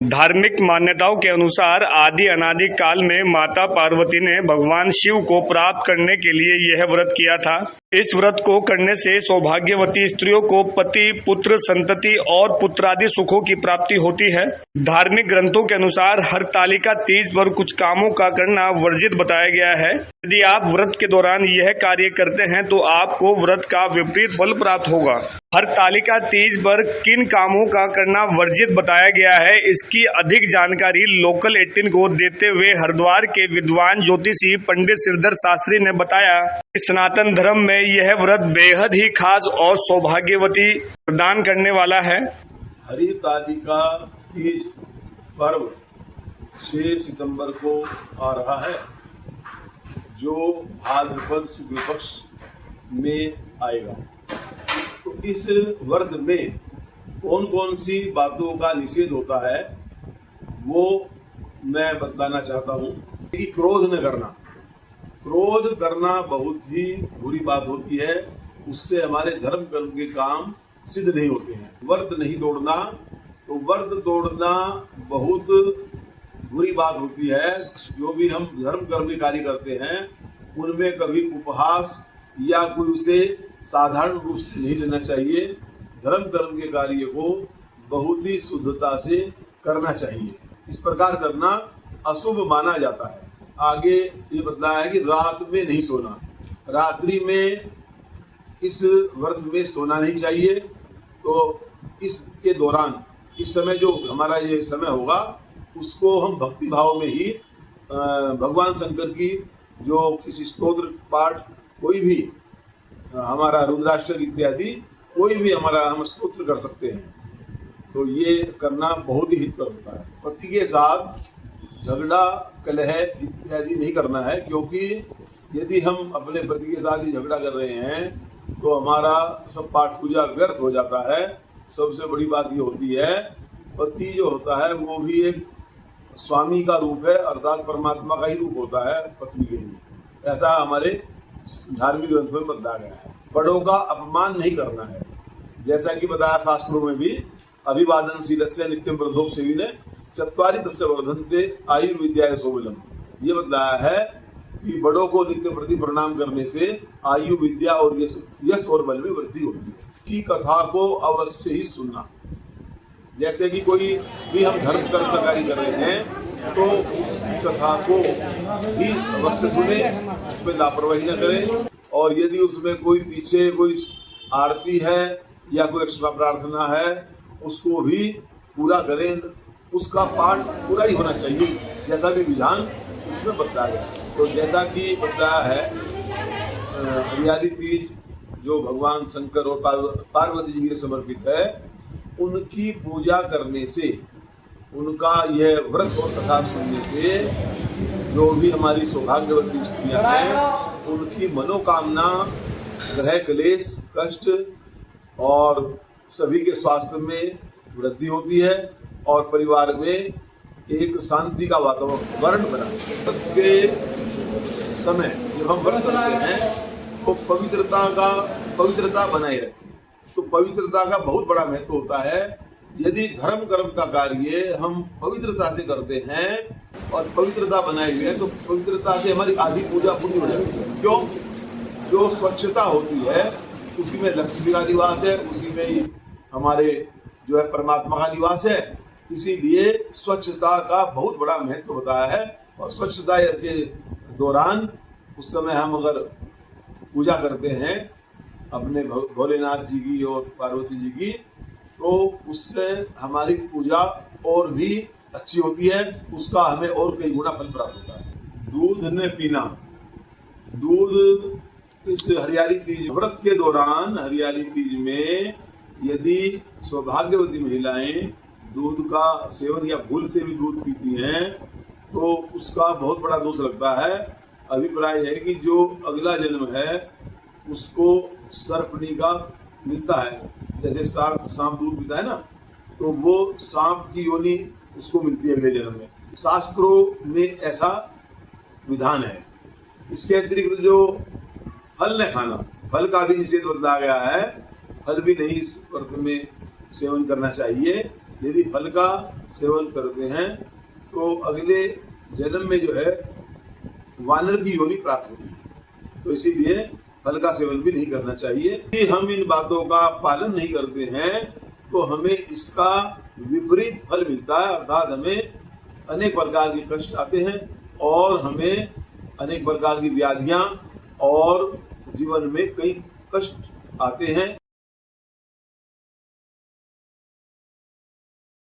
धार्मिक मान्यताओं के अनुसार आदि अनादि काल में माता पार्वती ने भगवान शिव को प्राप्त करने के लिए यह व्रत किया था। इस व्रत को करने से सौभाग्यवती स्त्रियों को पति, पुत्र, संतति और पुत्रादि सुखों की प्राप्ति होती है। धार्मिक ग्रंथों के अनुसार हरतालिका तीज पर कुछ कामों का करना वर्जित बताया गया है। यदि आप व्रत के दौरान यह कार्य करते हैं तो आपको व्रत का विपरीत फल प्राप्त होगा। हरतालिका तीज पर किन कामों का करना वर्जित बताया गया है, इसकी अधिक जानकारी लोकल 18 को देते हुए हरिद्वार के विद्वान ज्योतिषी पंडित श्रीधर शास्त्री ने बताया कि सनातन धर्म में यह व्रत बेहद ही खास और सौभाग्यवती प्रदान करने वाला है। हरितालिका तीज पर्व 6 सितंबर को आ रहा है, जो भाद्रपद शुक्ल पक्ष में आएगा। तो इस व्रत में कौन कौन सी बातों का निषेध होता है वो मैं बताना चाहता हूँ। कि क्रोध न करना, क्रोध करना बहुत ही बुरी बात होती है, उससे हमारे धर्म कर्म के काम सिद्ध नहीं होते हैं। व्रत नहीं तोड़ना, तो व्रत तोड़ना बहुत बुरी बात होती है। जो भी हम धर्म कर्म के कार्य करते हैं उनमें कभी उपहास या कोई उसे साधारण रूप से नहीं लेना चाहिए। धर्म कर्म के कार्य को बहुत ही शुद्धता से करना चाहिए। इस प्रकार करना अशुभ माना जाता है। आगे ये बताया है कि रात में नहीं सोना, रात्रि में इस व्रत में सोना नहीं चाहिए। तो इसके दौरान इस समय जो हमारा ये समय होगा उसको हम भक्ति भाव में ही भगवान शंकर की जो किसी स्तोत्र पाठ, कोई भी हमारा रुद्राष्टक इत्यादि कोई भी हमारा हम स्तोत्र कर सकते हैं। तो ये करना बहुत ही हितकर होता है। पति के साथ झगड़ा, कलह इत्यादि नहीं करना है, क्योंकि यदि हम अपने पति के साथ ही झगड़ा कर रहे हैं तो हमारा सब पाठ पूजा व्यर्थ हो जाता है। सबसे बड़ी बात ये होती है, पति जो होता है वो भी एक स्वामी का रूप है, अर्थात परमात्मा का ही रूप होता है पत्नी के लिए। ऐसा हमारे धार्मिक ग्रंथों में बताया गया है। बड़ों का अपमान नहीं करना है, जैसा कि बताया शास्त्रों में भी। अभिवादनशीलस्य नित्यम वृद्धोपसेविने चत्वारि तस्य वर्धन्ते आयुर्विद्याय शोभलम। ये बताया है कि बड़ों को नित्य प्रति प्रणाम करने से आयु, विद्या और यश और बल में वृद्धि होती है। की कथा को अवश्य ही सुनना, जैसे कि कोई भी हम धर्म कर्म का कार्य कर रहे हैं तो उसकी कथा को भी अवश्य सुने, उसमें लापरवाही न करें। और यदि उसमें कोई पीछे कोई आरती है या कोई क्षमा प्रार्थना है उसको भी पूरा करें। उसका पाठ पूरा ही होना चाहिए, जैसा भी विधान उसमें बताया गया। तो जैसा कि बताया है, हरियाली तीज जो भगवान शंकर और पार्वती जी के लिए समर्पित है, उनकी पूजा करने से, उनका यह व्रत और कथा सुनने से जो भी हमारी सौभाग्यवती स्त्रियां हैं उनकी मनोकामना, ग्रह क्लेश, कष्ट और सभी के स्वास्थ्य में वृद्धि होती है और परिवार में एक शांति का वातावरण बना। व्रत के समय जब हम व्रत करते हैं तो पवित्रता बनाए रखें। तो पवित्रता का बहुत बड़ा महत्व होता है। यदि धर्म कर्म का कार्य हम पवित्रता से करते हैं और पवित्रता बनाए हुए हैं तो पवित्रता से हमारी आधी पूजा पूरी हो जाती है। क्यों? जो स्वच्छता होती है उसी में लक्ष्मी का निवास है, उसी में ही हमारे जो है परमात्मा का निवास है। इसीलिए स्वच्छता का बहुत बड़ा महत्व होता है। और स्वच्छता के दौरान उस समय हम अगर पूजा करते हैं अपने भोलेनाथ जी की और पार्वती जी की, तो उससे हमारी पूजा और भी अच्छी होती है, उसका हमें और कई गुना फल प्राप्त होता है। दूध न पीना, दूध इस हरियाली तीज व्रत के दौरान, हरियाली तीज में यदि सौभाग्यवती महिलाएं दूध का सेवन या भूल से भी दूध पीती हैं तो उसका बहुत बड़ा दोष लगता है। अभिप्राय है कि जो अगला जन्म है उसको सर्पनी का मिलता है। जैसे सांप दूध पीता है ना, तो वो सांप की योनि उसको मिलती है अगले जन्म में। शास्त्रों में ऐसा विधान है। इसके अतिरिक्त जो फल न खाना, फल का भी निषेध बताया गया है। फल भी नहीं इस व्रत में सेवन करना चाहिए। यदि फल का सेवन करते हैं तो अगले जन्म में जो है वानर की योनि प्राप्त होती है। तो इसीलिए फल का सेवन भी नहीं करना चाहिए। यदि हम इन बातों का पालन नहीं करते हैं तो हमें इसका विपरीत फल मिलता है, अर्थात हमें अनेक प्रकार के कष्ट आते हैं और हमें अनेक प्रकार की व्याधियां और जीवन में कई कष्ट आते हैं।